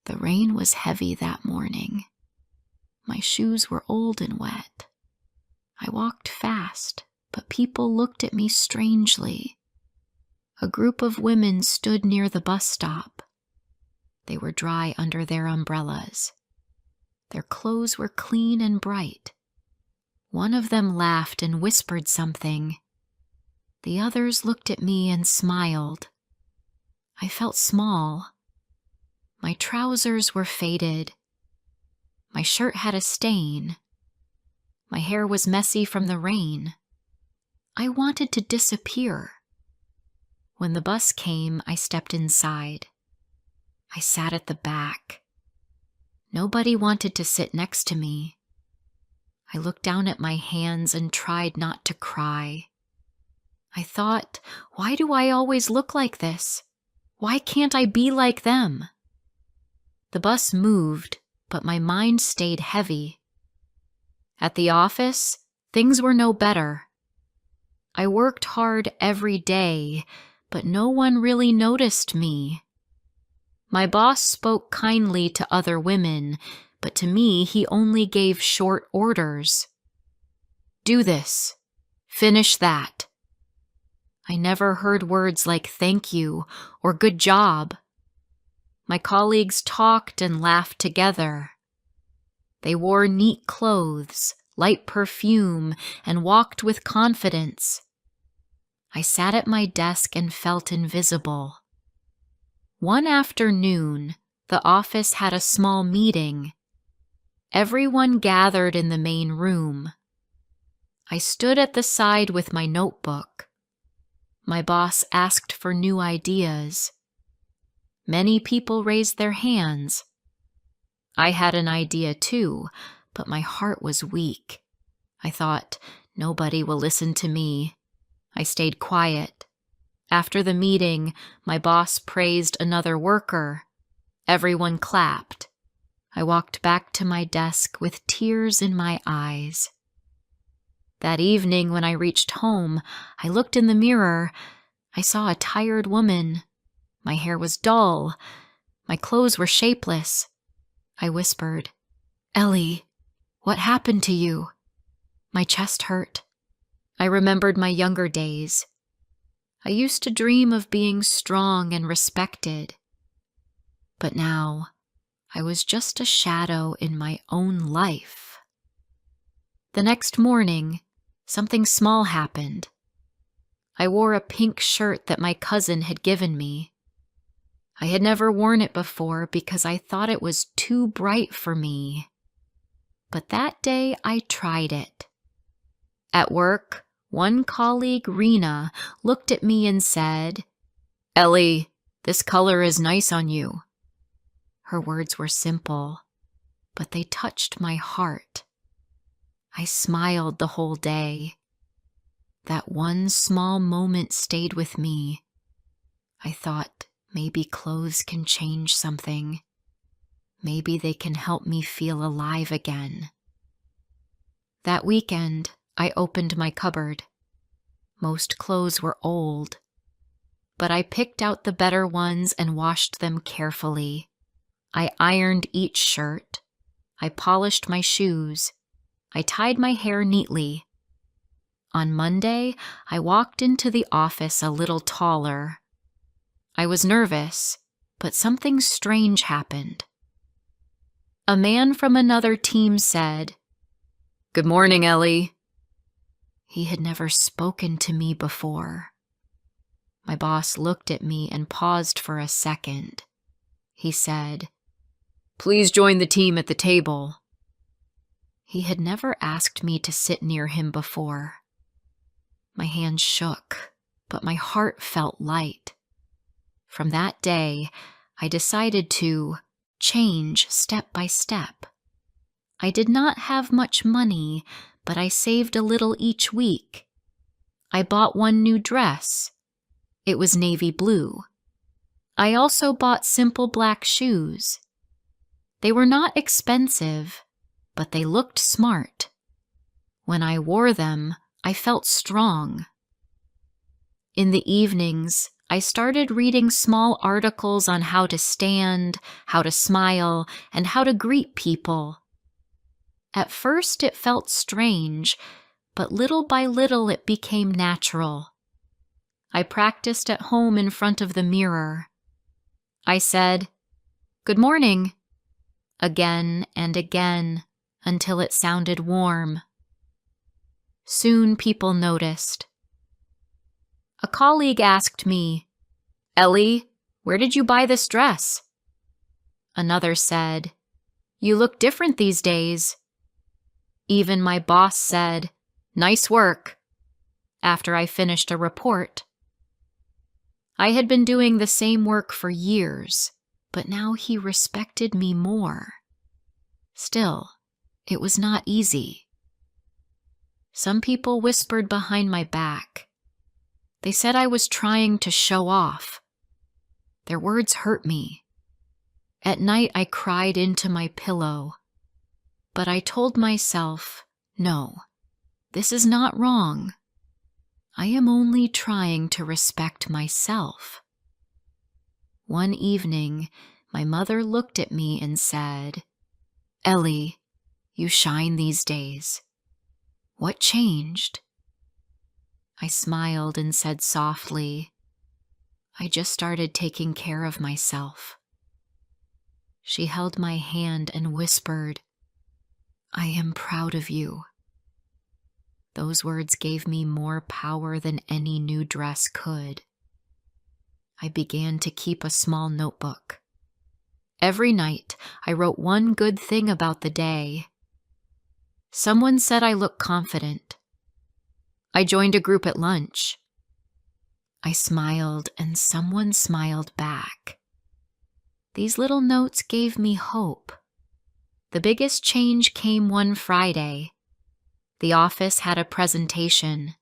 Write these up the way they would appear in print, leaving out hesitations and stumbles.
The rain was heavy that morning. My shoes were old and wet. I walked fast, but people looked at me strangely. A group of women stood near the bus stop. They were dry under their umbrellas. Their clothes were clean and bright. One of them laughed and whispered something. The others looked at me and smiled. I felt small. My trousers were faded. My shirt had a stain. My hair was messy from the rain. I wanted to disappear. When the bus came, I stepped inside. I sat at the back. Nobody wanted to sit next to me. I looked down at my hands and tried not to cry. I thought, why do I always look like this? Why can't I be like them? The bus moved, but my mind stayed heavy. At the office, things were no better. I worked hard every day, but no one really noticed me. My boss spoke kindly to other women, but to me he only gave short orders. Do this. Finish that. I never heard words like thank you or good job. My colleagues talked and laughed together. They wore neat clothes, light perfume, and walked with confidence. I sat at my desk and felt invisible. One afternoon, the office had a small meeting. Everyone gathered in the main room. I stood at the side with my notebook. My boss asked for new ideas. Many people raised their hands. I had an idea too, but my heart was weak. I thought, nobody will listen to me. I stayed quiet. After the meeting, my boss praised another worker. Everyone clapped. I walked back to my desk with tears in my eyes. That evening, when I reached home, I looked in the mirror. I saw a tired woman. My hair was dull. My clothes were shapeless. I whispered, Ellie, what happened to you? My chest hurt. I remembered my younger days. I used to dream of being strong and respected. But now, I was just a shadow in my own life. The next morning, something small happened. I wore a pink shirt that my cousin had given me. I had never worn it before because I thought it was too bright for me. But that day I tried it. At work, one colleague, Rena, looked at me and said, Ellie, this color is nice on you. Her words were simple, but they touched my heart. I smiled the whole day. That one small moment stayed with me. I thought, maybe clothes can change something. Maybe they can help me feel alive again. That weekend, I opened my cupboard. Most clothes were old, but I picked out the better ones and washed them carefully. I ironed each shirt. I polished my shoes. I tied my hair neatly. On Monday, I walked into the office a little taller. I was nervous, but something strange happened. A man from another team said, Good morning, Ellie. He had never spoken to me before. My boss looked at me and paused for a second. He said, Please join the team at the table. He had never asked me to sit near him before. My hand shook, but my heart felt light. From that day, I decided to change step by step. I did not have much money, but I saved a little each week. I bought one new dress. It was navy blue. I also bought simple black shoes. They were not expensive, but they looked smart. When I wore them, I felt strong. In the evenings, I started reading small articles on how to stand, how to smile, and how to greet people. At first it felt strange, but little by little it became natural. I practiced at home in front of the mirror. I said, "Good morning," again and again until it sounded warm. Soon people noticed. A colleague asked me, "Ellie, where did you buy this dress?" Another said, "You look different these days." Even my boss said, "Nice work," after I finished a report. I had been doing the same work for years, but now he respected me more. Still, it was not easy. Some people whispered behind my back. They said I was trying to show off. Their words hurt me. At night, I cried into my pillow. But I told myself, no, this is not wrong. I am only trying to respect myself. One evening, my mother looked at me and said, "Ellie, you shine these days. What changed?" I smiled and said softly, "I just started taking care of myself." She held my hand and whispered, "I am proud of you." Those words gave me more power than any new dress could. I began to keep a small notebook. Every night, I wrote one good thing about the day. Someone said I looked confident. I joined a group at lunch. I smiled and someone smiled back. These little notes gave me hope. The biggest change came one Friday. The office had a presentation.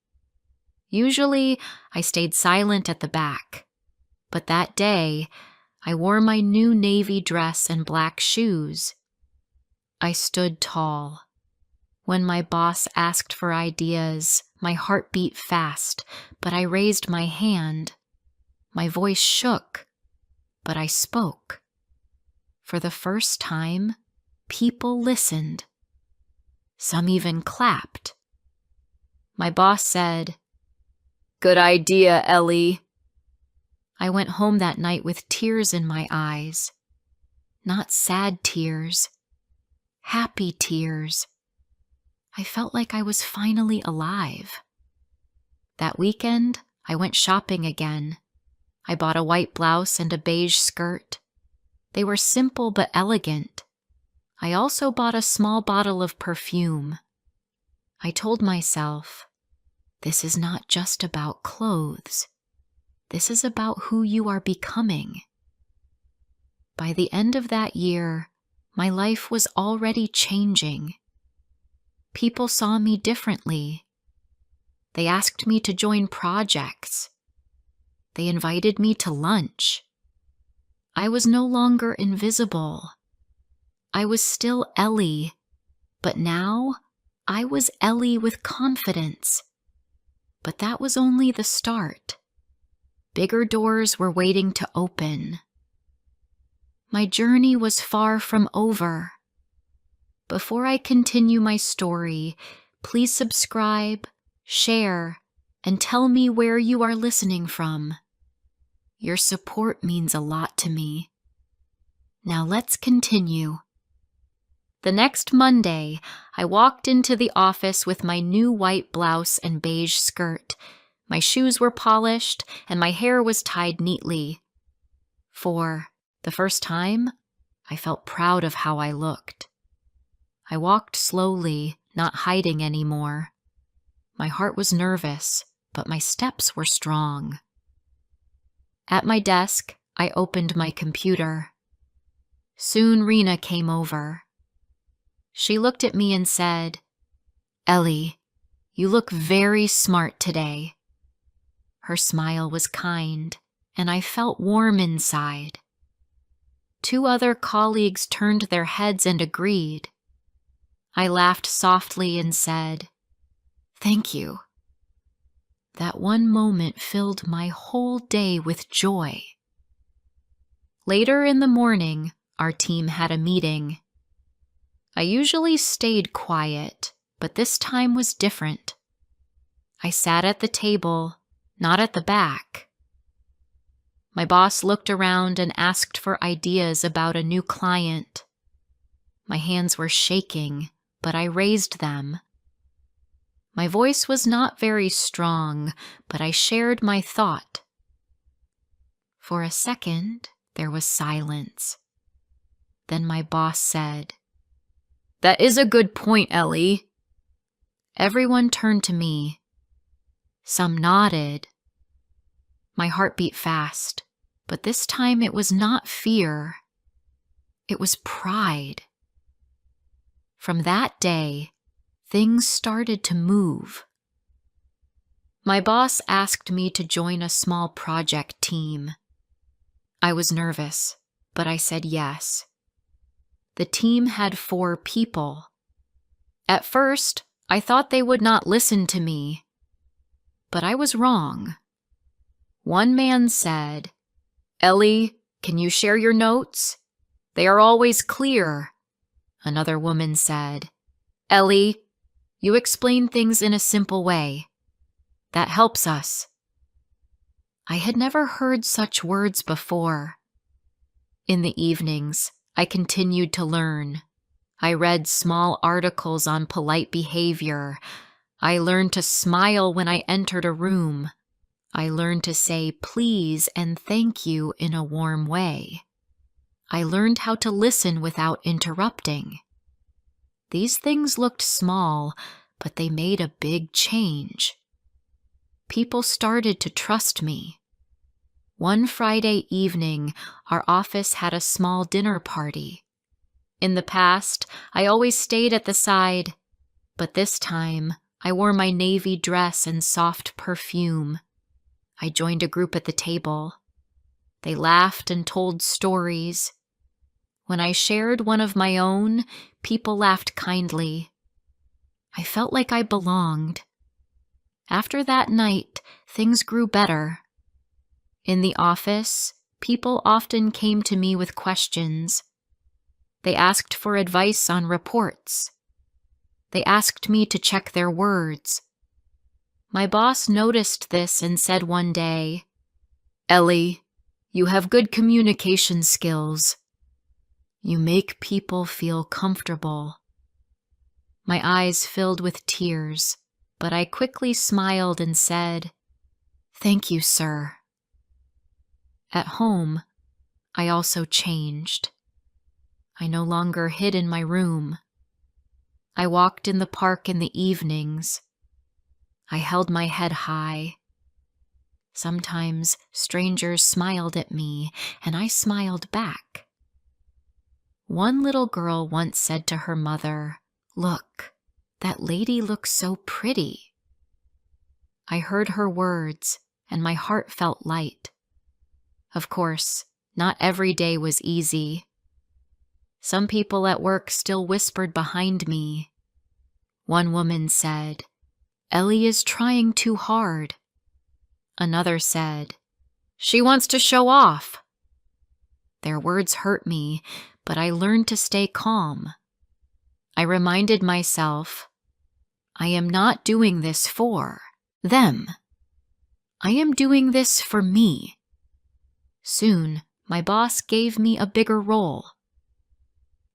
Usually, I stayed silent at the back, but that day, I wore my new navy dress and black shoes. I stood tall. When my boss asked for ideas, my heart beat fast, but I raised my hand. My voice shook, but I spoke. For the first time, people listened. Some even clapped. My boss said, "Good idea, Ellie." I went home that night with tears in my eyes. Not sad tears, happy tears. I felt like I was finally alive. That weekend, I went shopping again. I bought a white blouse and a beige skirt. They were simple but elegant. I also bought a small bottle of perfume. I told myself, this is not just about clothes. This is about who you are becoming. By the end of that year, my life was already changing. People saw me differently. They asked me to join projects. They invited me to lunch. I was no longer invisible. I was still Ellie, but now I was Ellie with confidence. But that was only the start. Bigger doors were waiting to open. My journey was far from over. Before I continue my story, please subscribe, share, and tell me where you are listening from. Your support means a lot to me. Now let's continue. The next Monday, I walked into the office with my new white blouse and beige skirt. My shoes were polished, and my hair was tied neatly. For the first time, I felt proud of how I looked. I walked slowly, not hiding anymore. My heart was nervous, but my steps were strong. At my desk, I opened my computer. Soon Rena came over. She looked at me and said, "Ellie, you look very smart today." Her smile was kind, and I felt warm inside. 2 other colleagues turned their heads and agreed. I laughed softly and said, "Thank you." That one moment filled my whole day with joy. Later in the morning, our team had a meeting. I usually stayed quiet, but this time was different. I sat at the table, not at the back. My boss looked around and asked for ideas about a new client. My hands were shaking, but I raised them. My voice was not very strong, but I shared my thought. For a second, there was silence. Then my boss said, "That is a good point, Ellie." Everyone turned to me. Some nodded. My heart beat fast, but this time it was not fear. It was pride. From that day, things started to move. My boss asked me to join a small project team. I was nervous, but I said yes. The team had 4 people. At first, I thought they would not listen to me, but I was wrong. One man said, "Ellie, can you share your notes? They are always clear." Another woman said, "Ellie, you explain things in a simple way. That helps us." I had never heard such words before. In the evenings, I continued to learn. I read small articles on polite behavior. I learned to smile when I entered a room. I learned to say please and thank you in a warm way. I learned how to listen without interrupting. These things looked small, but they made a big change. People started to trust me. One Friday evening, our office had a small dinner party. In the past, I always stayed at the side, but this time, I wore my navy dress and soft perfume. I joined a group at the table. They laughed and told stories. When I shared one of my own, people laughed kindly. I felt like I belonged. After that night, things grew better. In the office, people often came to me with questions. They asked for advice on reports. They asked me to check their words. My boss noticed this and said one day, "Ellie, you have good communication skills. You make people feel comfortable." My eyes filled with tears, but I quickly smiled and said, "Thank you, sir." At home, I also changed. I no longer hid in my room. I walked in the park in the evenings. I held my head high. Sometimes strangers smiled at me, and I smiled back. One little girl once said to her mother, "Look, that lady looks so pretty." I heard her words, and my heart felt light. Of course, not every day was easy. Some people at work still whispered behind me. One woman said, "Ellie is trying too hard." Another said, "She wants to show off." Their words hurt me, but I learned to stay calm. I reminded myself, I am not doing this for them. I am doing this for me. Soon, my boss gave me a bigger role.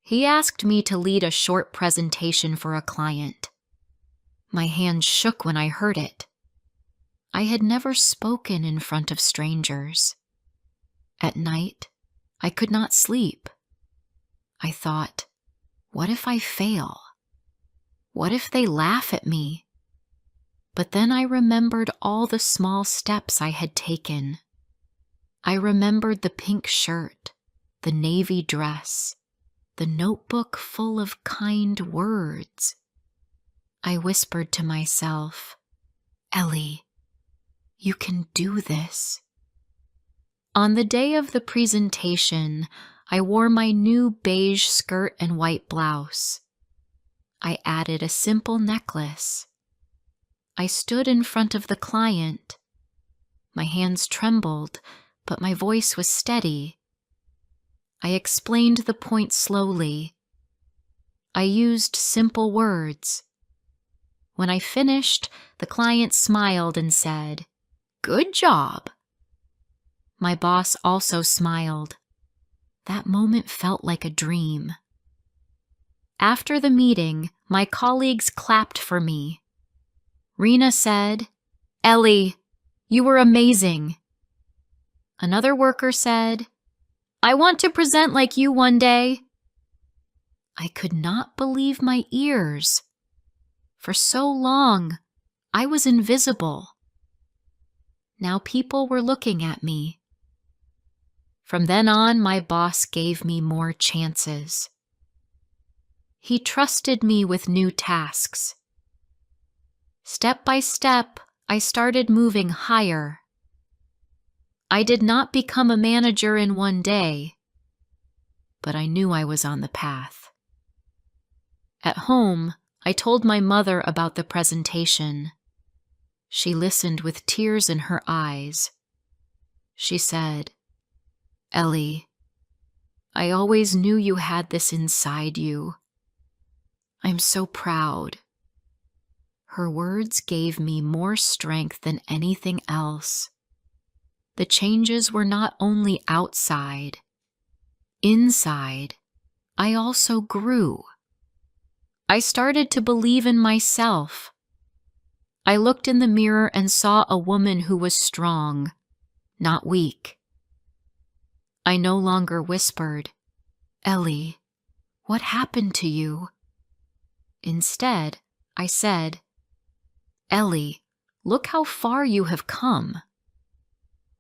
He asked me to lead a short presentation for a client. My hands shook when I heard it. I had never spoken in front of strangers. At night, I could not sleep. I thought, what if I fail? What if they laugh at me? But then I remembered all the small steps I had taken. I remembered the pink shirt, the navy dress, the notebook full of kind words. I whispered to myself, "Ellie, you can do this." On the day of the presentation, I wore my new beige skirt and white blouse. I added a simple necklace. I stood in front of the client. My hands trembled, but my voice was steady. I explained the point slowly. I used simple words. When I finished, the client smiled and said, "Good job." My boss also smiled. That moment felt like a dream. After the meeting, my colleagues clapped for me. Rena said, "Ellie, you were amazing." Another worker said, "I want to present like you one day." I could not believe my ears. For so long, I was invisible. Now people were looking at me. From then on, my boss gave me more chances. He trusted me with new tasks. Step by step, I started moving higher. I did not become a manager in one day, but I knew I was on the path. At home, I told my mother about the presentation. She listened with tears in her eyes. She said, "Ellie, I always knew you had this inside you. I'm so proud." Her words gave me more strength than anything else. The changes were not only outside. Inside, I also grew. I started to believe in myself. I looked in the mirror and saw a woman who was strong, not weak. I no longer whispered, "Ellie, what happened to you?" Instead, I said, "Ellie, look how far you have come."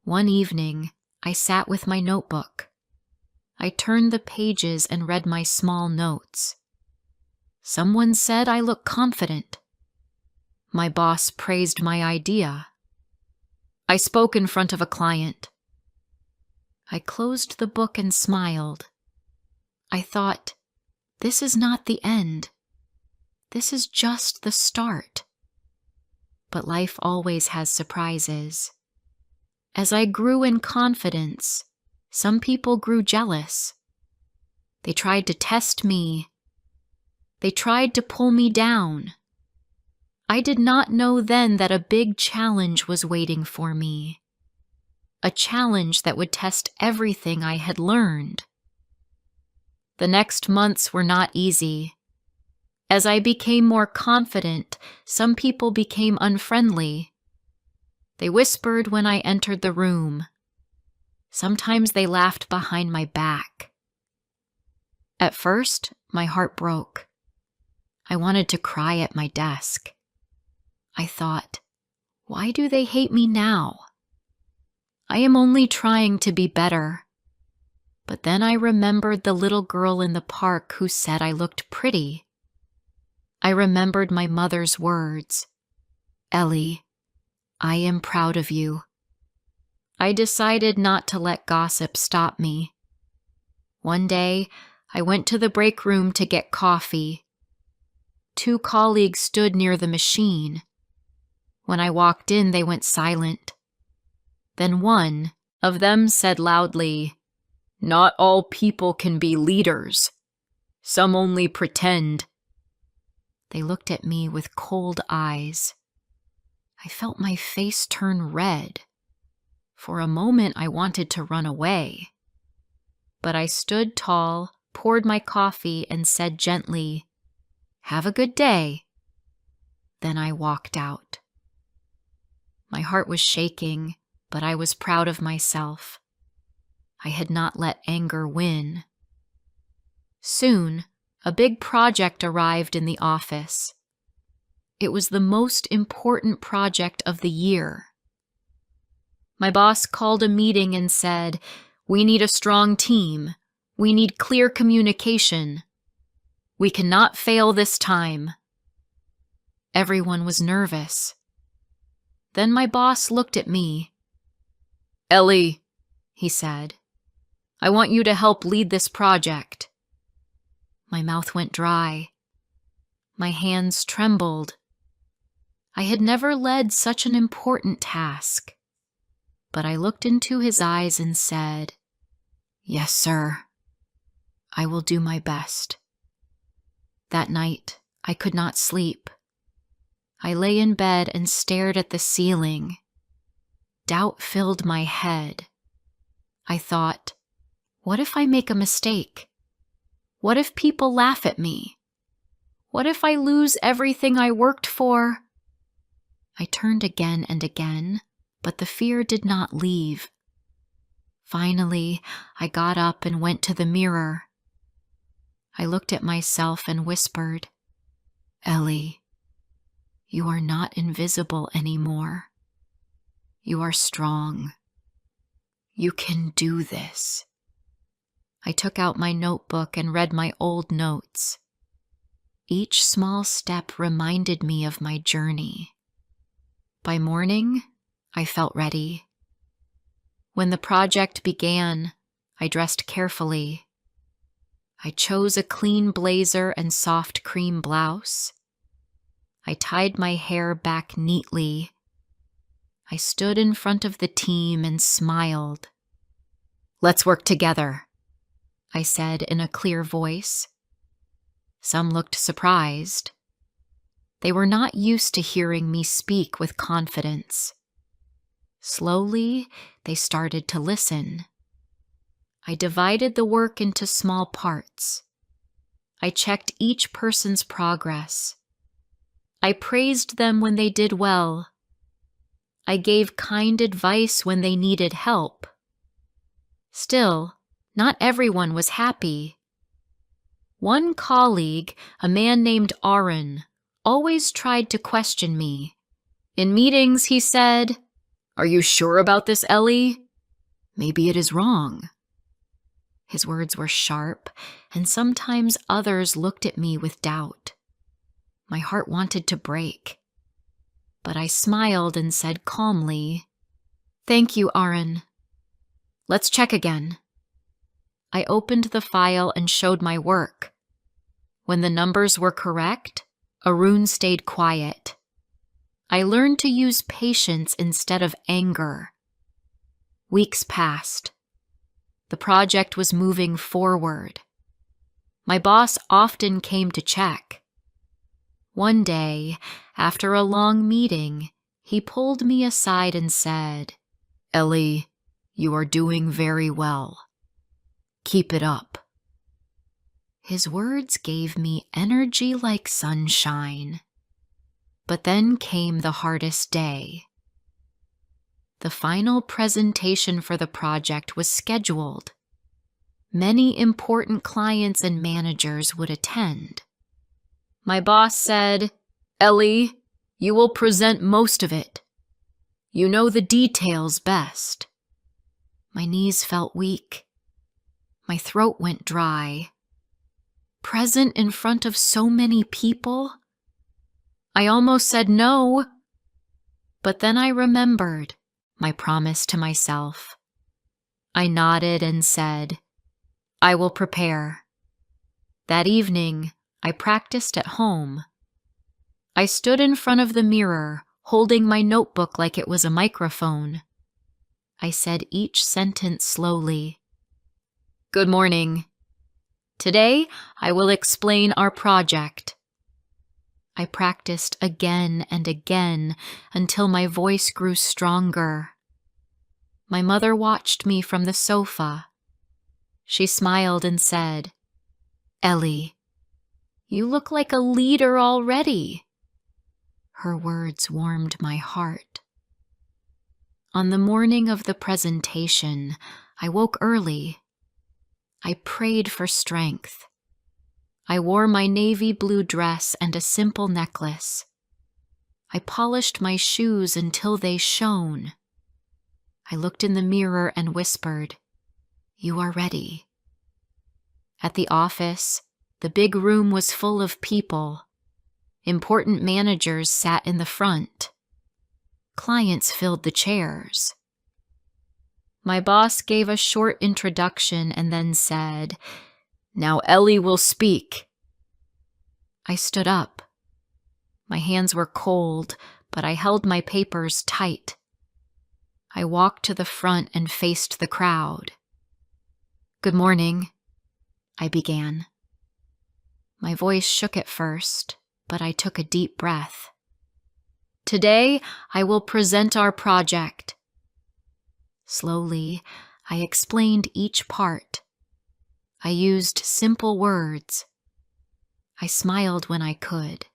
One evening, I sat with my notebook. I turned the pages and read my small notes. Someone said I look confident. My boss praised my idea. I spoke in front of a client. I closed the book and smiled. I thought, this is not the end. This is just the start. But life always has surprises. As I grew in confidence, some people grew jealous. They tried to test me. They tried to pull me down. I did not know then that a big challenge was waiting for me. A challenge that would test everything I had learned. The next months were not easy. As I became more confident, some people became unfriendly. They whispered when I entered the room. Sometimes they laughed behind my back. At first, my heart broke. I wanted to cry at my desk. I thought, why do they hate me now? I am only trying to be better. But then I remembered the little girl in the park who said I looked pretty. I remembered my mother's words, "Ellie, I am proud of you." I decided not to let gossip stop me. One day, I went to the break room to get coffee. 2 colleagues stood near the machine. When I walked in, they went silent. Then one of them said loudly, "Not all people can be leaders. Some only pretend." They looked at me with cold eyes. I felt my face turn red. For a moment, I wanted to run away. But I stood tall, poured my coffee, and said gently, "Have a good day." Then I walked out. My heart was shaking, but I was proud of myself. I had not let anger win. Soon, a big project arrived in the office. It was the most important project of the year. My boss called a meeting and said, "We need a strong team. We need clear communication. We cannot fail this time." Everyone was nervous. Then my boss looked at me. "Ellie," he said, "I want you to help lead this project." My mouth went dry. My hands trembled. I had never led such an important task, but I looked into his eyes and said, "Yes, sir. I will do my best." That night, I could not sleep. I lay in bed and stared at the ceiling. Doubt filled my head. I thought, what if I make a mistake? What if people laugh at me? What if I lose everything I worked for? I turned again and again, but the fear did not leave. Finally, I got up and went to the mirror. I looked at myself and whispered, "Ellie, you are not invisible anymore. You are strong. You can do this." I took out my notebook and read my old notes. Each small step reminded me of my journey. By morning, I felt ready. When the project began, I dressed carefully. I chose a clean blazer and soft cream blouse. I tied my hair back neatly. I stood in front of the team and smiled. "Let's work together," I said in a clear voice. Some looked surprised. They were not used to hearing me speak with confidence. Slowly, they started to listen. I divided the work into small parts. I checked each person's progress. I praised them when they did well. I gave kind advice when they needed help. Still, not everyone was happy. One colleague, a man named Aaron, always tried to question me. In meetings, he said, "Are you sure about this, Ellie? Maybe it is wrong." His words were sharp, and sometimes others looked at me with doubt. My heart wanted to break. But I smiled and said calmly, "Thank you, Aaron. Let's check again." I opened the file and showed my work. When the numbers were correct, Arun stayed quiet. I learned to use patience instead of anger. Weeks passed. The project was moving forward. My boss often came to check. One day, after a long meeting, he pulled me aside and said, "Ellie, you are doing very well. Keep it up." His words gave me energy like sunshine. But then came the hardest day. The final presentation for the project was scheduled. Many important clients and managers would attend. My boss said, "Ellie, you will present most of it. You know the details best." My knees felt weak. My throat went dry. Present in front of so many people? I almost said no. But then I remembered my promise to myself. I nodded and said, "I will prepare." That evening, I practiced at home. I stood in front of the mirror, holding my notebook like it was a microphone. I said each sentence slowly. "Good morning. Today, I will explain our project." I practiced again and again until my voice grew stronger. My mother watched me from the sofa. She smiled and said, "Ellie, you look like a leader already." Her words warmed my heart. On the morning of the presentation, I woke early. I prayed for strength. I wore my navy blue dress and a simple necklace. I polished my shoes until they shone. I looked in the mirror and whispered, "You are ready." At the office, the big room was full of people. Important managers sat in the front. Clients filled the chairs. My boss gave a short introduction and then said, "Now Ellie will speak." I stood up. My hands were cold, but I held my papers tight. I walked to the front and faced the crowd. "Good morning," I began. My voice shook at first, but I took a deep breath. "Today, I will present our project." Slowly, I explained each part. I used simple words. I smiled when I could.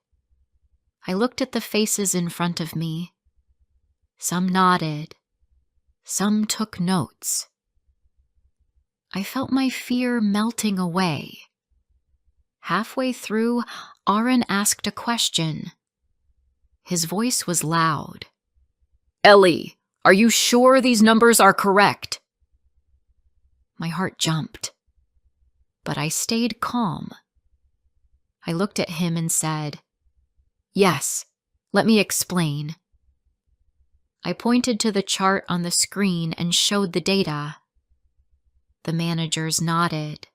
I looked at the faces in front of me. Some nodded. Some took notes. I felt my fear melting away. Halfway through, Aaron asked a question. His voice was loud. "Ellie, are you sure these numbers are correct?" My heart jumped, but I stayed calm. I looked at him and said, "Yes, let me explain." I pointed to the chart on the screen and showed the data. The managers nodded.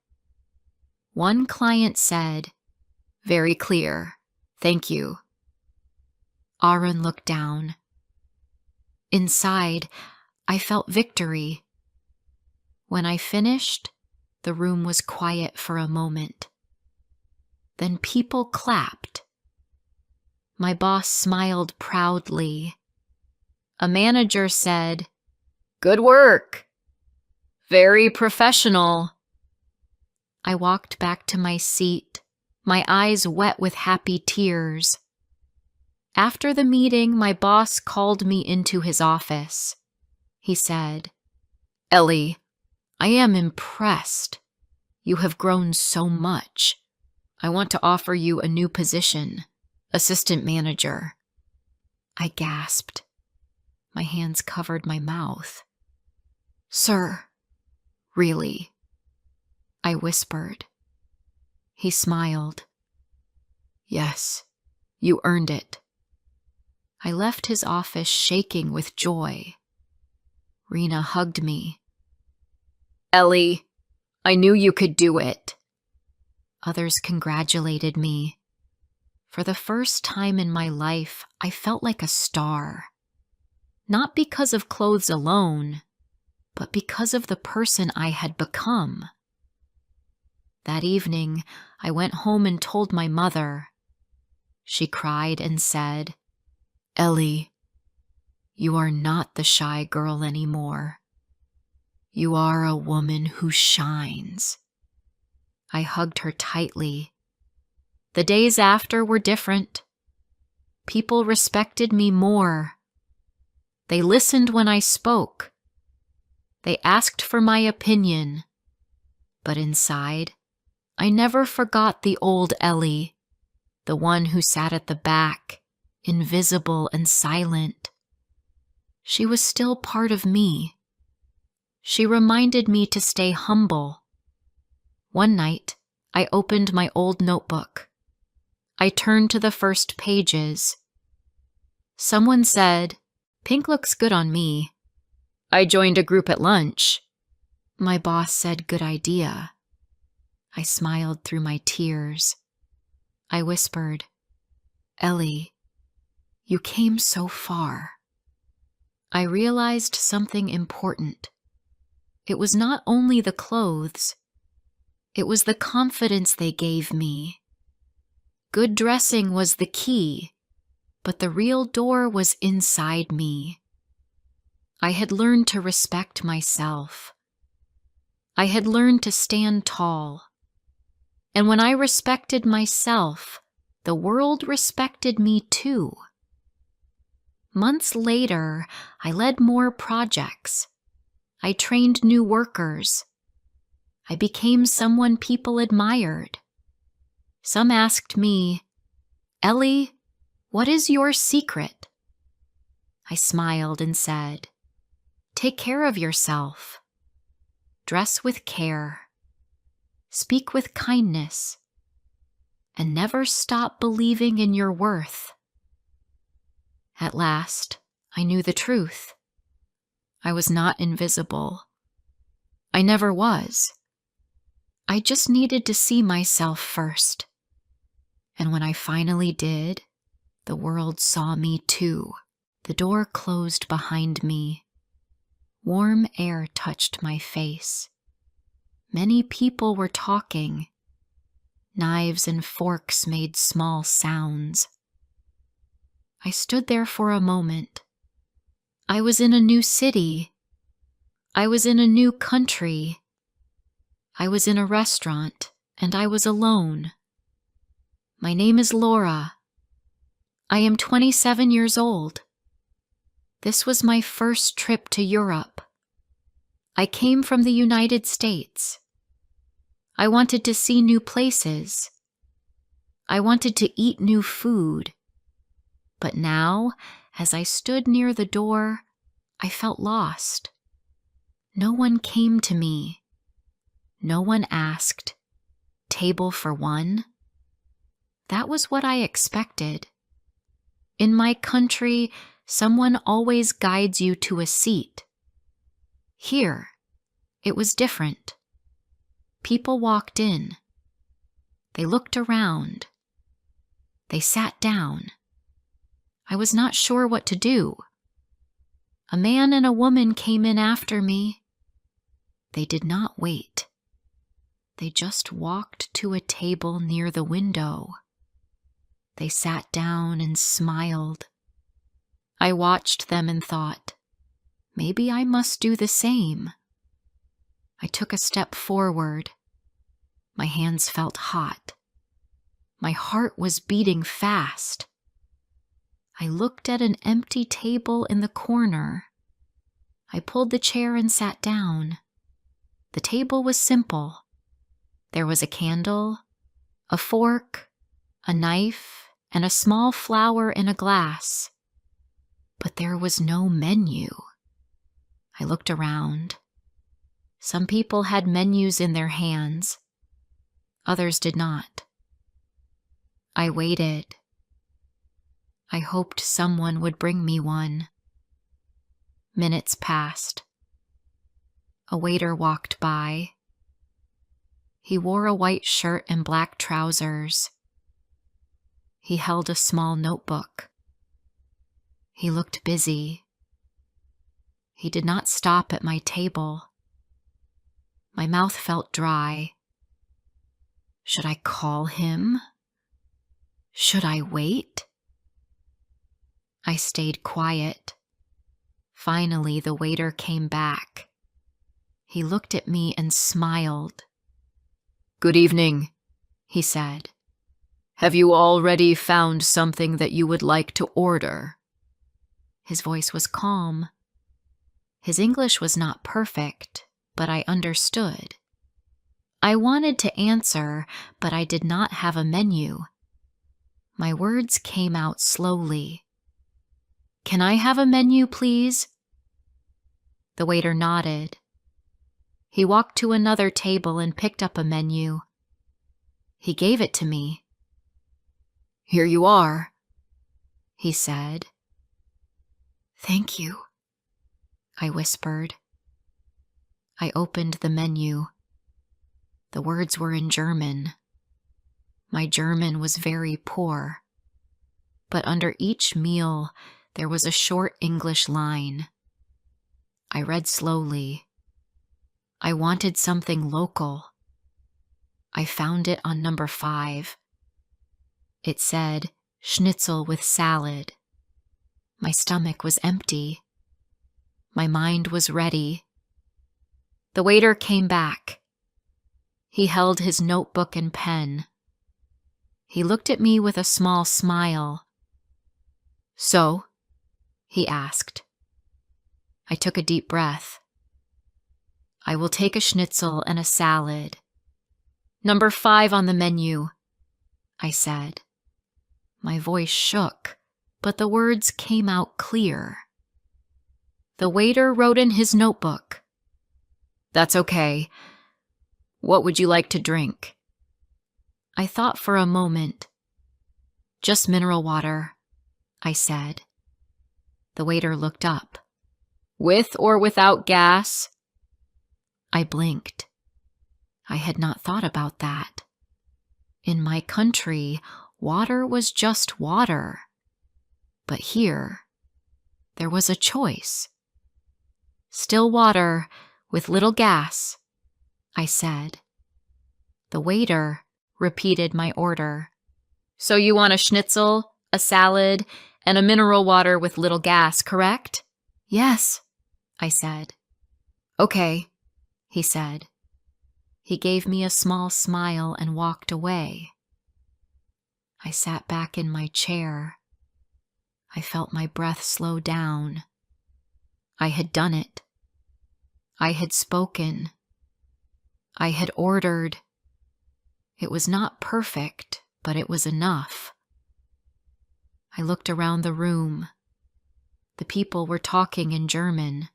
One client said, "Very clear. Thank you." Aaron looked down. Inside, I felt victory. When I finished, the room was quiet for a moment. Then people clapped. My boss smiled proudly. A manager said, "Good work. Very professional." I walked back to my seat, my eyes wet with happy tears. After the meeting, my boss called me into his office. He said, "Ellie, I am impressed. You have grown so much. I want to offer you a new position, assistant manager." I gasped. My hands covered my mouth. "Sir, really?" I whispered. He smiled. "Yes, you earned it." I left his office shaking with joy. Rena hugged me. "Ellie, I knew you could do it." Others congratulated me. For the first time in my life, I felt like a star. Not because of clothes alone, but because of the person I had become. That evening, I went home and told my mother. She cried and said, "Ellie, you are not the shy girl anymore. You are a woman who shines." I hugged her tightly. The days after were different. People respected me more. They listened when I spoke. They asked for my opinion. But inside, I never forgot the old Ellie, the one who sat at the back, invisible and silent. She was still part of me. She reminded me to stay humble. One night, I opened my old notebook. I turned to the first pages. Someone said, "Pink looks good on me." I joined a group at lunch. My boss said, "Good idea." I smiled through my tears. I whispered, "Ellie, you came so far." I realized something important. It was not only the clothes. It was the confidence they gave me. Good dressing was the key, but the real door was inside me. I had learned to respect myself. I had learned to stand tall. And when I respected myself, the world respected me too. Months later, I led more projects. I trained new workers. I became someone people admired. Some asked me, "Ellie, what is your secret?" I smiled and said, "Take care of yourself. Dress with care. Speak with kindness. And never stop believing in your worth." At last, I knew the truth. I was not invisible. I never was. I just needed to see myself first. And when I finally did, The world saw me too. The door closed behind me. Warm air touched my face. Many people were talking. Knives and forks made small sounds. I stood there for a moment. I was in a new city. I was in a new country. I was in a restaurant, and I was alone. My name is Laura. I am 27 years old. This was my first trip to Europe. I came from the United States. I wanted to see new places. I wanted to eat new food. But now, as I stood near the door, I felt lost. No one came to me. No one asked, "Table for one?" That was what I expected. In my country, someone always guides you to a seat. Here, it was different. People walked in. They looked around. They sat down. I was not sure what to do. A man and a woman came in after me. They did not wait. They just walked to a table near the window. They sat down and smiled. I watched them and thought, maybe I must do the same. I took a step forward. My hands felt hot. My heart was beating fast. I looked at an empty table in the corner. I pulled the chair and sat down. The table was simple. There was a candle, a fork, a knife, and a small flower in a glass. But there was no menu. I looked around. Some people had menus in their hands. Others did not. I waited. I hoped someone would bring me one. Minutes passed. A waiter walked by. He wore a white shirt and black trousers. He held a small notebook. He looked busy. He did not stop at my table. My mouth felt dry. Should I call him? Should I wait? I stayed quiet. Finally, the waiter came back. He looked at me and smiled. "Good evening," he said. "Have you already found something that you would like to order?" His voice was calm. His English was not perfect, but I understood. I wanted to answer, but I did not have a menu. My words came out slowly. "Can I have a menu, please?" The waiter nodded. He walked to another table and picked up a menu. He gave it to me. "Here you are," he said. "Thank you," I whispered. I opened the menu. The words were in German. My German was very poor, but under each meal there was a short English line. I read slowly. I wanted something local. I found it on number 5. It said, "Schnitzel with salad." My stomach was empty. My mind was ready. The waiter came back. He held his notebook and pen. He looked at me with a small smile. "So?" he asked. I took a deep breath. "I will take a schnitzel and a salad. Number 5 on the menu," I said. My voice shook, but the words came out clear. The waiter wrote in his notebook, "That's okay. What would you like to drink?" I thought for a moment. "Just mineral water," I said. The waiter looked up. "With or without gas?" I blinked. I had not thought about that. In my country, water was just water. But here, there was a choice. "Still water with little gas," I said. The waiter repeated my order. "So you want a schnitzel, a salad, and a mineral water with little gas, correct?" "Yes," I said. "Okay," he said. He gave me a small smile and walked away. I sat back in my chair. I felt my breath slow down. I had done it. I had spoken. I had ordered. It was not perfect, but it was enough. I looked around the room. The people were talking in German.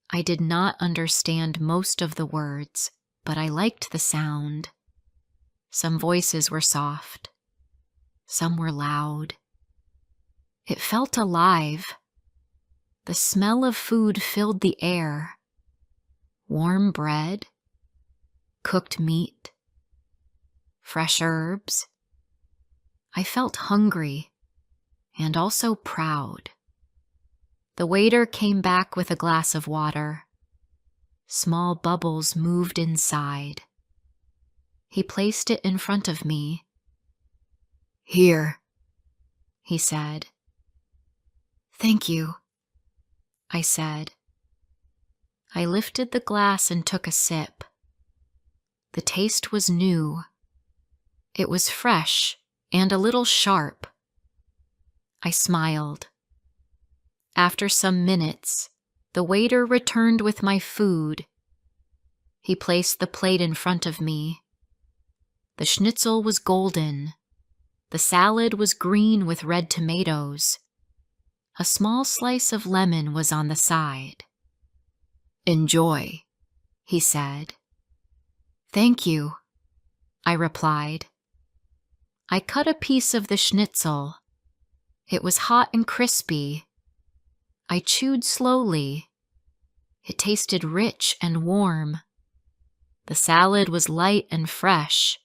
I did not understand most of the words, but I liked the sound. Some voices were soft. Some were loud. It felt alive. The smell of food filled the air. Warm bread, cooked meat, fresh herbs. I felt hungry and also proud. The waiter came back with a glass of water. Small bubbles moved inside. He placed it in front of me. "Here," he said. "Thank you," I said. I lifted the glass and took a sip. The taste was new. It was fresh and a little sharp. I smiled. After some minutes, the waiter returned with my food. He placed the plate in front of me. The schnitzel was golden. The salad was green with red tomatoes. A small slice of lemon was on the side. "Enjoy," he said. "Thank you," I replied. I cut a piece of the schnitzel. It was hot and crispy. I chewed slowly. It tasted rich and warm. The salad was light and fresh.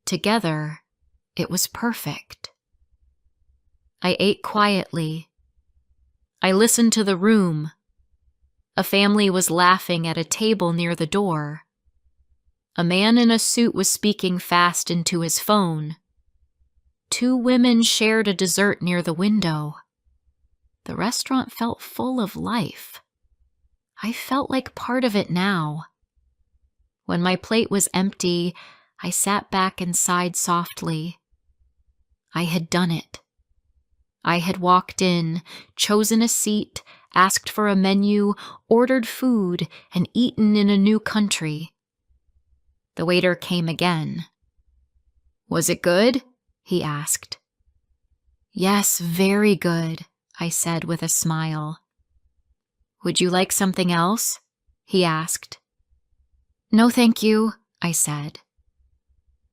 Together, it was perfect. I ate quietly. I listened to the room. A family was laughing at a table near the door. A man in a suit was speaking fast into his phone. 2 women shared a dessert near the window. The restaurant felt full of life. I felt like part of it now. When my plate was empty, I sat back and sighed softly. I had done it. I had walked in, chosen a seat, asked for a menu, ordered food, and eaten in a new country. The waiter came again. "Was it good?" he asked. "Yes, very good," I said with a smile. "Would you like something else?" he asked. "No, thank you," I said.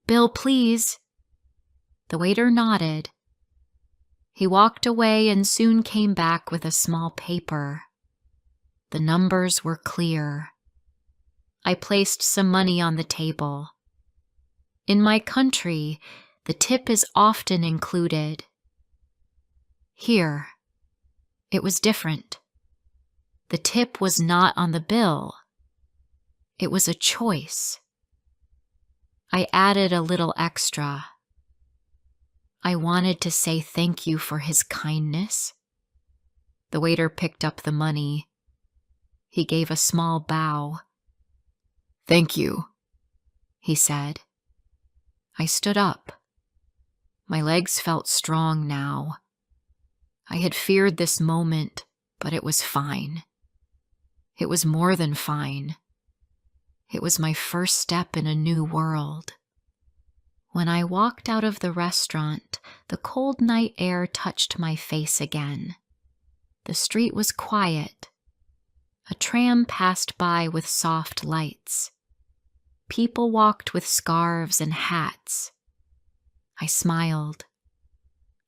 "Bill, please." The waiter nodded. He walked away and soon came back with a small paper. The numbers were clear. I placed some money on the table. In my country, the tip is often included. Here, it was different. The tip was not on the bill. It was a choice. I added a little extra. I wanted to say thank you for his kindness. The waiter picked up the money. He gave a small bow. "Thank you," he said. I stood up. My legs felt strong now. I had feared this moment, but it was fine. It was more than fine. It was my first step in a new world. When I walked out of the restaurant, the cold night air touched my face again. The street was quiet. A tram passed by with soft lights. People walked with scarves and hats. I smiled.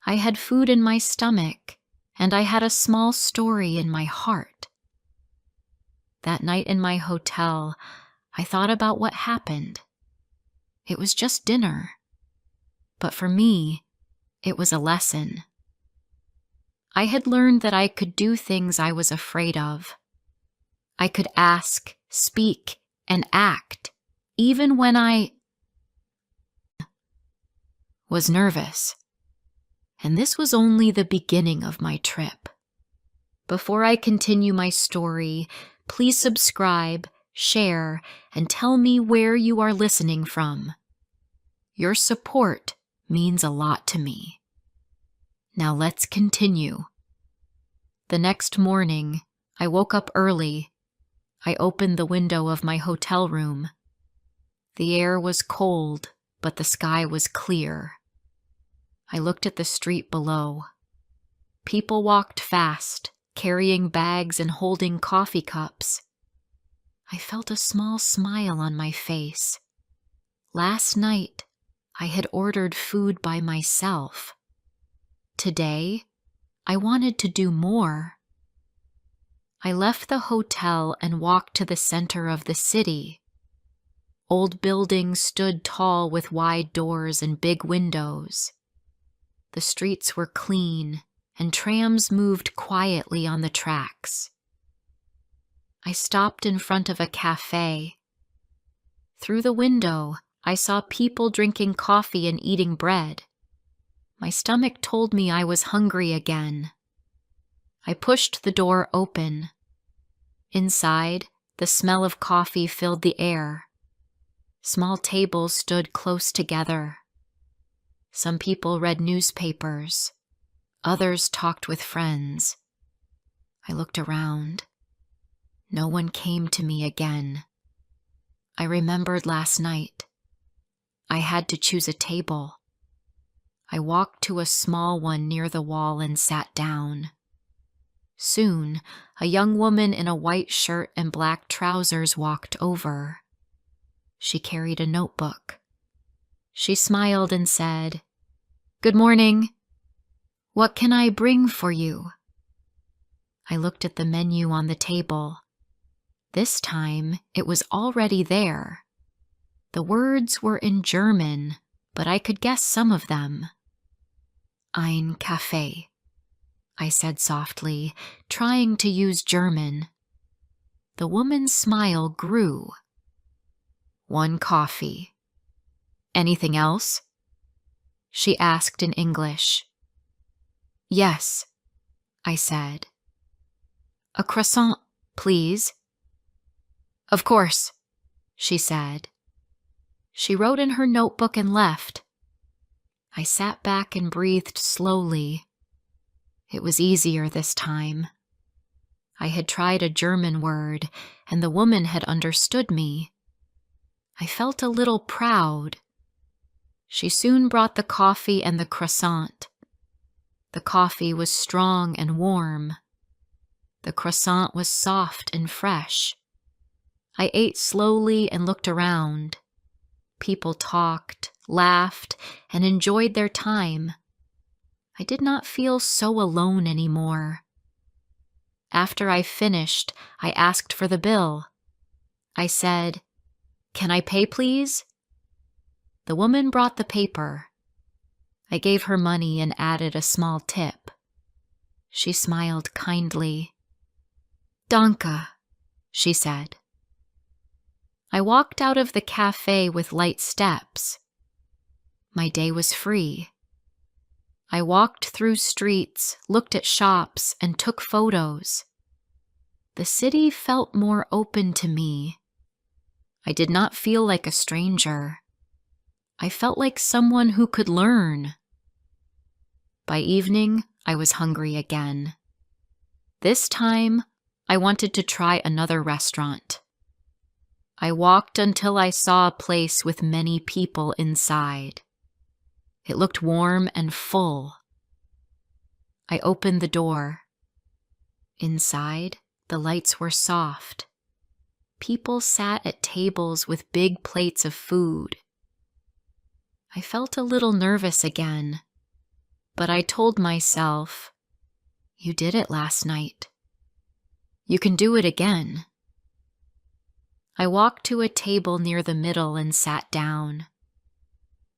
I had food in my stomach, and I had a small story in my heart. That night in my hotel, I thought about what happened. It was just dinner. But for me, it was a lesson. I had learned that I could do things I was afraid of. I could ask, speak, and act, even when I was nervous. And this was only the beginning of my trip. Before I continue my story, please subscribe, share, and tell me where you are listening from. Your support means a lot to me. Now let's continue. The next morning, I woke up early. I opened the window of my hotel room. The air was cold, but the sky was clear. I looked at the street below. People walked fast, carrying bags and holding coffee cups. I felt a small smile on my face. Last night, I had ordered food by myself. Today, I wanted to do more. I left the hotel and walked to the center of the city. Old buildings stood tall with wide doors and big windows. The streets were clean, and trams moved quietly on the tracks. I stopped in front of a cafe. Through the window, I saw people drinking coffee and eating bread. My stomach told me I was hungry again. I pushed the door open. Inside, the smell of coffee filled the air. Small tables stood close together. Some people read newspapers. Others talked with friends. I looked around. No one came to me again. I remembered last night. I had to choose a table. I walked to a small one near the wall and sat down. Soon, a young woman in a white shirt and black trousers walked over. She carried a notebook. She smiled and said, "Good morning. What can I bring for you?" I looked at the menu on the table. This time, it was already there. The words were in German, but I could guess some of them. "Ein Kaffee," I said softly, trying to use German. The woman's smile grew. "One coffee. Anything else?" she asked in English. "Yes," I said. "A croissant, please." "Of course," she said. She wrote in her notebook and left. I sat back and breathed slowly. It was easier this time. I had tried a German word, and the woman had understood me. I felt a little proud. She soon brought the coffee and the croissant. The coffee was strong and warm. The croissant was soft and fresh. I ate slowly and looked around. People talked, laughed, and enjoyed their time. I did not feel so alone anymore. After I finished, I asked for the bill. I said, "Can I pay, please?" The woman brought the paper. I gave her money and added a small tip. She smiled kindly. "Danke," she said. I walked out of the cafe with light steps. My day was free. I walked through streets, looked at shops, and took photos. The city felt more open to me. I did not feel like a stranger. I felt like someone who could learn. By evening, I was hungry again. This time, I wanted to try another restaurant. I walked until I saw a place with many people inside. It looked warm and full. I opened the door. Inside, the lights were soft. People sat at tables with big plates of food. I felt a little nervous again, but I told myself, "You did it last night. You can do it again." I walked to a table near the middle and sat down.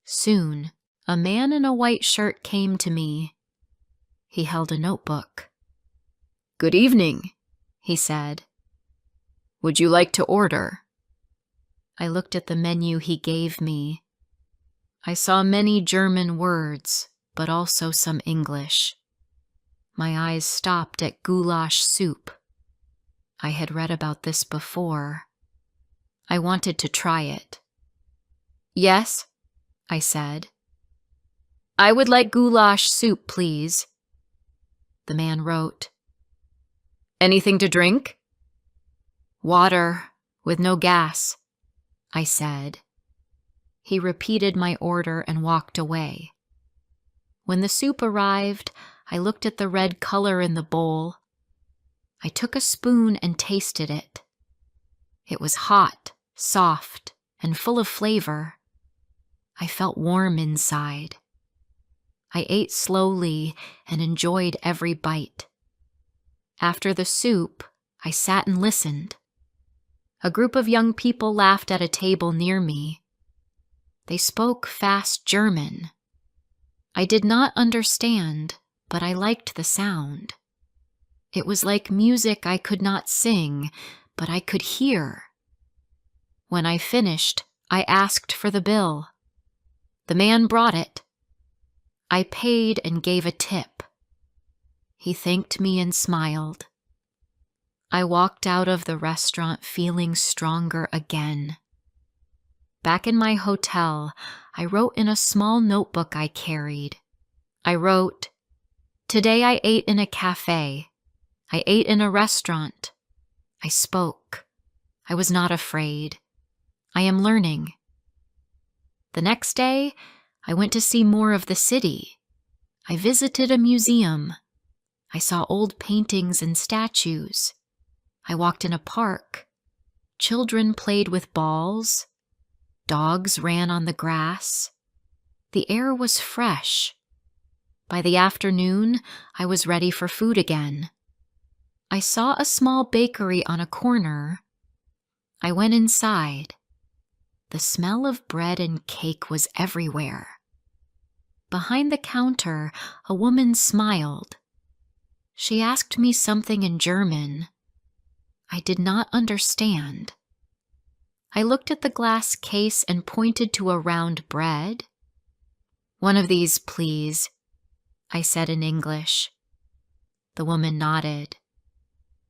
Soon, a man in a white shirt came to me. He held a notebook. "Good evening," he said. "Would you like to order?" I looked at the menu he gave me. I saw many German words, but also some English. My eyes stopped at goulash soup. I had read about this before. I wanted to try it. "Yes," I said. "I would like goulash soup, please." The man wrote, "Anything to drink?" "Water, with no gas," I said. He repeated my order and walked away. When the soup arrived, I looked at the red color in the bowl. I took a spoon and tasted it. It was hot, soft, and full of flavor. I felt warm inside. I ate slowly and enjoyed every bite. After the soup, I sat and listened. A group of young people laughed at a table near me. They spoke fast German. I did not understand, but I liked the sound. It was like music I could not sing, but I could hear. When I finished, I asked for the bill. The man brought it. I paid and gave a tip. He thanked me and smiled. I walked out of the restaurant feeling stronger again. Back in my hotel, I wrote in a small notebook I carried. I wrote, "Today I ate in a cafe. I ate in a restaurant. I spoke. I was not afraid. I am learning." The next day, I went to see more of the city. I visited a museum. I saw old paintings and statues. I walked in a park. Children played with balls. Dogs ran on the grass. The air was fresh. By the afternoon, I was ready for food again. I saw a small bakery on a corner. I went inside. The smell of bread and cake was everywhere. Behind the counter, a woman smiled. She asked me something in German. I did not understand. I looked at the glass case and pointed to a round bread. "One of these, please," I said in English. The woman nodded.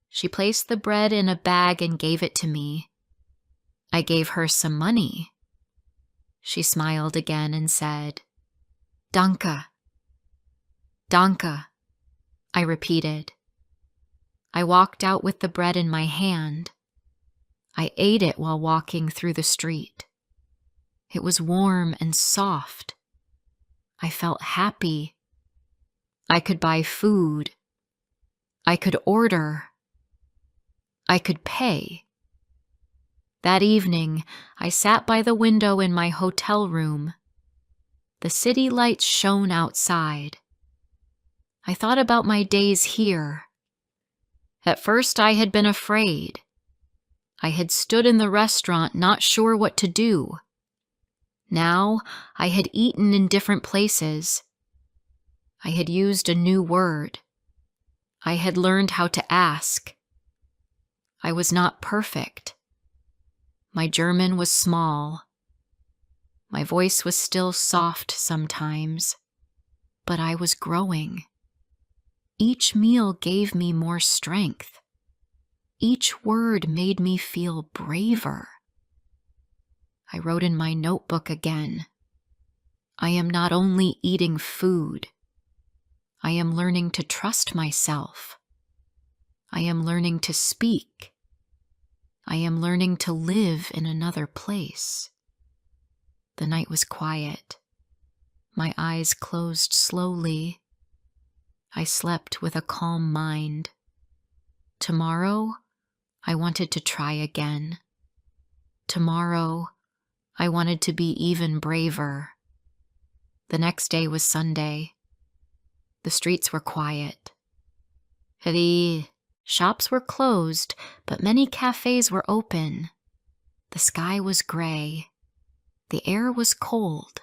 She placed the bread in a bag and gave it to me. I gave her some money. She smiled again and said, "Danke." "Danke," I repeated. I walked out with the bread in my hand. I ate it while walking through the street. It was warm and soft. I felt happy. I could buy food. I could order. I could pay. That evening, I sat by the window in my hotel room. The city lights shone outside. I thought about my days here. At first, I had been afraid. I had stood in the restaurant not sure what to do. Now, I had eaten in different places. I had used a new word. I had learned how to ask. I was not perfect. My German was small. My voice was still soft sometimes, but I was growing. Each meal gave me more strength. Each word made me feel braver. I wrote in my notebook again. I am not only eating food. I am learning to trust myself. I am learning to speak. I am learning to live in another place. The night was quiet. My eyes closed slowly. I slept with a calm mind. Tomorrow, I wanted to try again. Tomorrow, I wanted to be even braver. The next day was Sunday. The streets were quiet. The shops were closed, but many cafes were open. The sky was gray. The air was cold.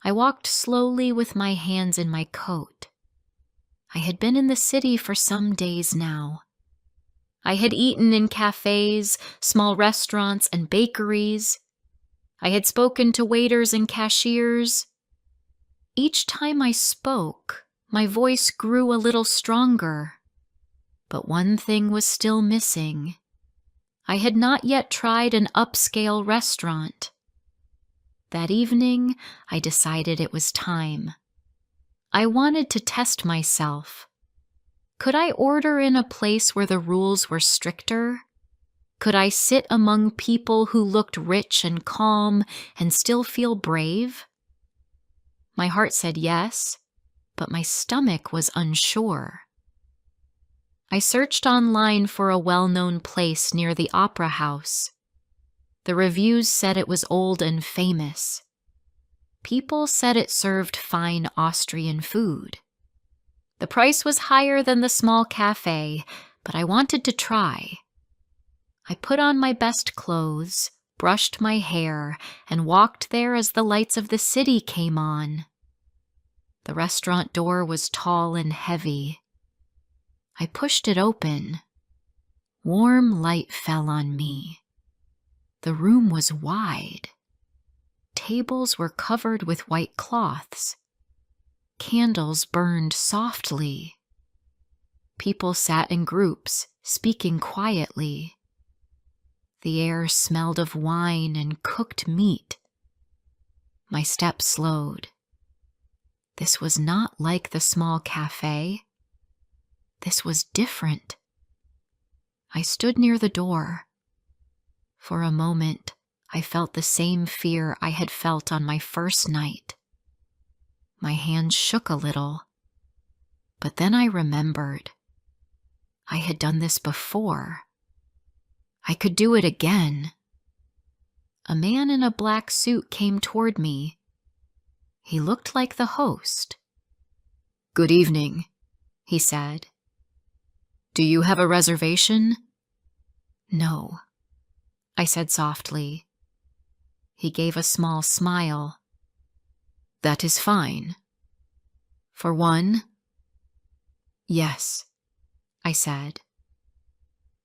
I walked slowly with my hands in my coat. I had been in the city for some days now. I had eaten in cafes, small restaurants, and bakeries. I had spoken to waiters and cashiers. Each time I spoke, my voice grew a little stronger. But one thing was still missing. I had not yet tried an upscale restaurant. That evening, I decided it was time. I wanted to test myself. Could I order in a place where the rules were stricter? Could I sit among people who looked rich and calm and still feel brave? My heart said yes, but my stomach was unsure. I searched online for a well-known place near the Opera House. The reviews said it was old and famous. People said it served fine Austrian food. The price was higher than the small cafe, but I wanted to try. I put on my best clothes, brushed my hair, and walked there as the lights of the city came on. The restaurant door was tall and heavy. I pushed it open. Warm light fell on me. The room was wide. Tables were covered with white cloths. Candles burned softly. People sat in groups, speaking quietly. The air smelled of wine and cooked meat. My steps slowed. This was not like the small cafe. This was different. I stood near the door. For a moment, I felt the same fear I had felt on my first night. My hands shook a little, but then I remembered. I had done this before. I could do it again. A man in a black suit came toward me. He looked like the host. "Good evening," he said. "Do you have a reservation?" "No," I said softly. He gave a small smile. "That is fine. For one?" "Yes," I said.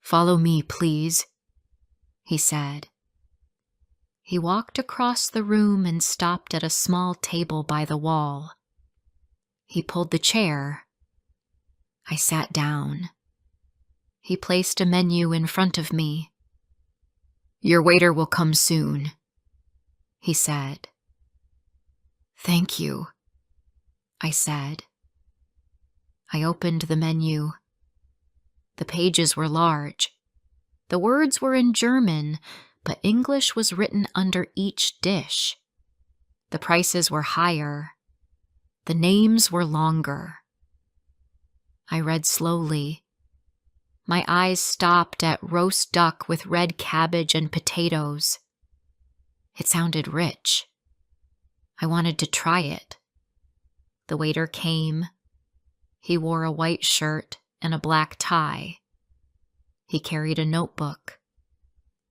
"Follow me, please," he said. He walked across the room and stopped at a small table by the wall. He pulled the chair. I sat down. He placed a menu in front of me. "Your waiter will come soon," he said. "Thank you," I said. I opened the menu. The pages were large. The words were in German, but English was written under each dish. The prices were higher. The names were longer. I read slowly. My eyes stopped at roast duck with red cabbage and potatoes. It sounded rich. I wanted to try it. The waiter came. He wore a white shirt and a black tie. He carried a notebook.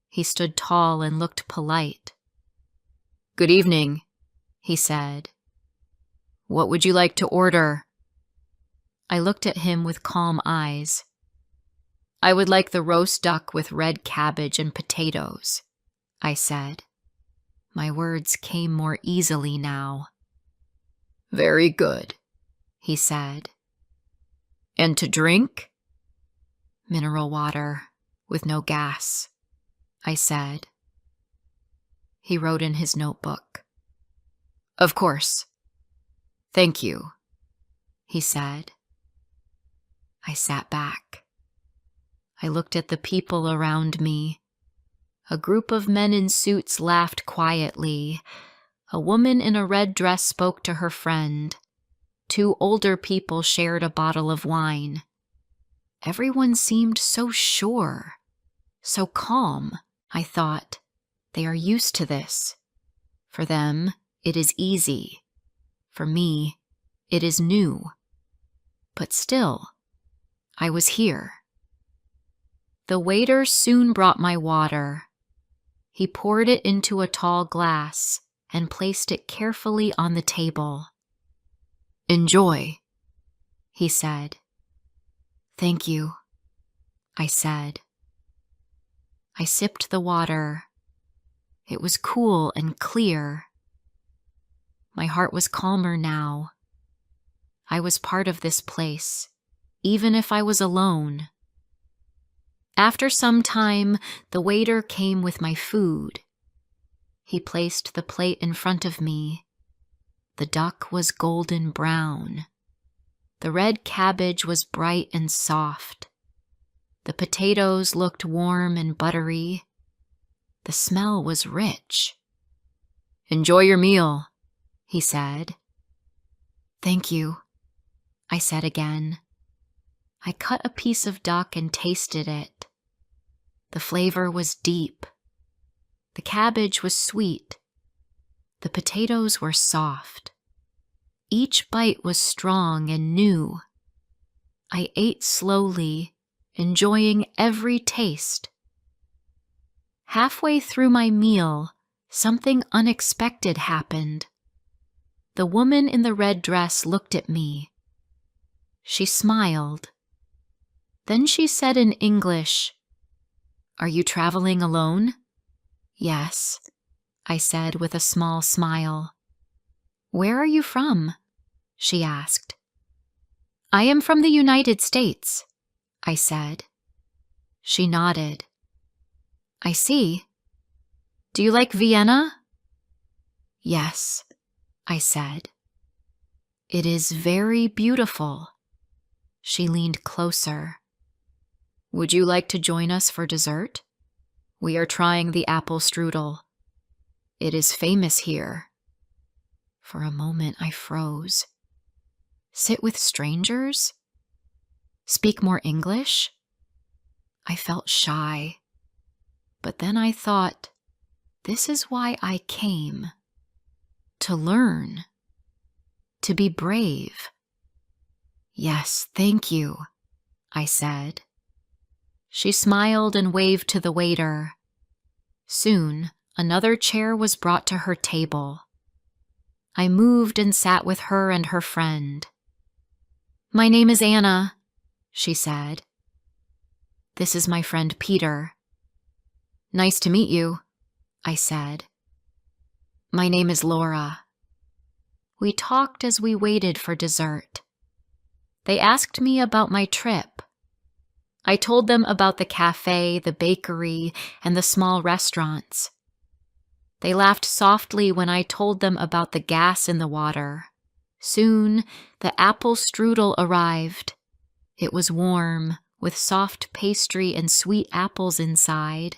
He stood tall and looked polite. "Good evening," he said. "What would you like to order?" I looked at him with calm eyes. "I would like the roast duck with red cabbage and potatoes," I said. My words came more easily now. "Very good," he said. "And to drink?" "Mineral water, with no gas," I said. He wrote in his notebook. "Of course. Thank you," he said. I sat back. I looked at the people around me. A group of men in suits laughed quietly. A woman in a red dress spoke to her friend. 2 older people shared a bottle of wine. Everyone seemed so sure, so calm. I thought, they are used to this. For them, it is easy. For me, it is new. But still, I was here. The waiter soon brought my water. He poured it into a tall glass and placed it carefully on the table. "Enjoy," he said. Thank you, I said. I sipped the water. It was cool and clear. My heart was calmer now. I was part of this place, even if I was alone. After some time, the waiter came with my food. He placed the plate in front of me. The duck was golden brown. The red cabbage was bright and soft. The potatoes looked warm and buttery. The smell was rich. "Enjoy your meal," he said. "Thank you," I said again. I cut a piece of duck and tasted it. The flavor was deep. The cabbage was sweet. The potatoes were soft. Each bite was strong and new. I ate slowly, enjoying every taste. Halfway through my meal, something unexpected happened. The woman in the red dress looked at me. She smiled. Then she said in English, "Are you traveling alone?" "Yes," I said with a small smile. "Where are you from?" she asked. "I am from the United States," I said. She nodded. "I see. Do you like Vienna?" "Yes," I said. "It is very beautiful." She leaned closer. "Would you like to join us for dessert? We are trying the apple strudel. It is famous here." For a moment I froze. Sit with strangers? Speak more English? I felt shy. But then I thought, this is why I came. To learn. To be brave. "Yes, thank you," I said. She smiled and waved to the waiter. Soon, another chair was brought to her table. I moved and sat with her and her friend. "My name is Anna," she said. "This is my friend Peter." "Nice to meet you," I said. "My name is Laura." We talked as we waited for dessert. They asked me about my trip. I told them about the cafe, the bakery, and the small restaurants. They laughed softly when I told them about the gas in the water. Soon, the apple strudel arrived. It was warm, with soft pastry and sweet apples inside.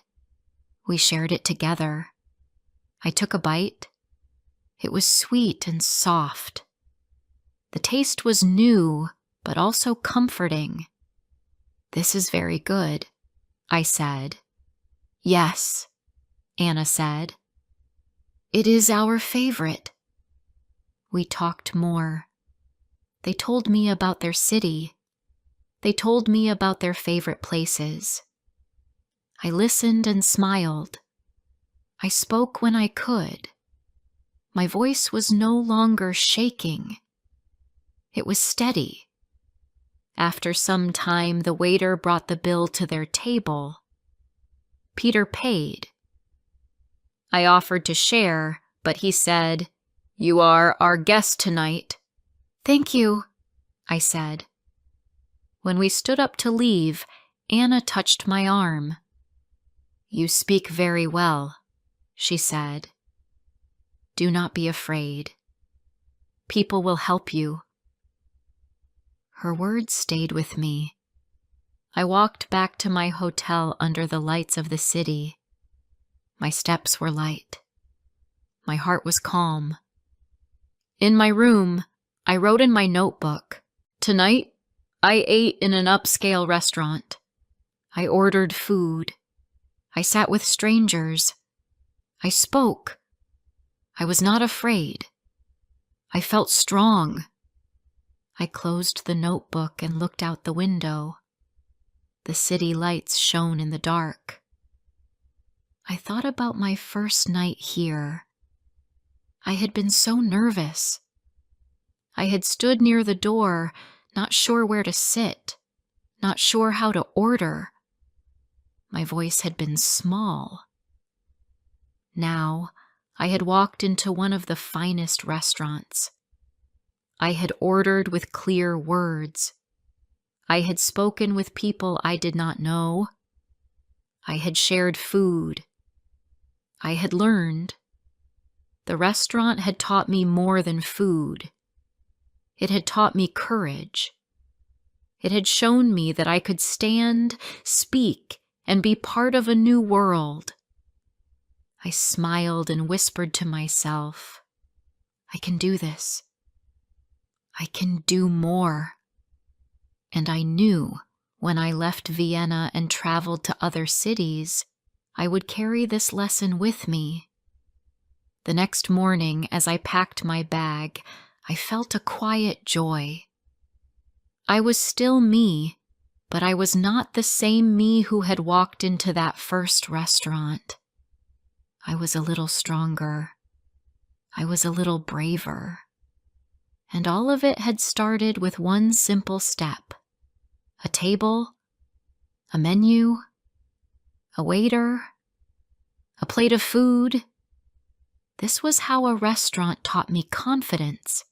We shared it together. I took a bite. It was sweet and soft. The taste was new, but also comforting. "This is very good," I said. "Yes," Anna said. "It is our favorite." We talked more. They told me about their city. They told me about their favorite places. I listened and smiled. I spoke when I could. My voice was no longer shaking. It was steady. After some time, the waiter brought the bill to their table. Peter paid. I offered to share, but he said, "You are our guest tonight." "Thank you," I said. When we stood up to leave, Anna touched my arm. "You speak very well," she said. "Do not be afraid. People will help you." Her words stayed with me. I walked back to my hotel under the lights of the city. My steps were light. My heart was calm. In my room, I wrote in my notebook, "Tonight, I ate in an upscale restaurant. I ordered food. I sat with strangers. I spoke. I was not afraid. I felt strong." I closed the notebook and looked out the window. The city lights shone in the dark. I thought about my first night here. I had been so nervous. I had stood near the door, not sure where to sit, not sure how to order. My voice had been small. Now, I had walked into one of the finest restaurants. I had ordered with clear words. I had spoken with people I did not know. I had shared food. I had learned. The restaurant had taught me more than food. It had taught me courage. It had shown me that I could stand, speak, and be part of a new world. I smiled and whispered to myself, I can do this. I can do more. And I knew when I left Vienna and traveled to other cities, I would carry this lesson with me. The next morning, as I packed my bag, I felt a quiet joy. I was still me, but I was not the same me who had walked into that first restaurant. I was a little stronger. I was a little braver. And all of it had started with one simple step. A table, a menu, a waiter, a plate of food. This was how a restaurant taught me confidence,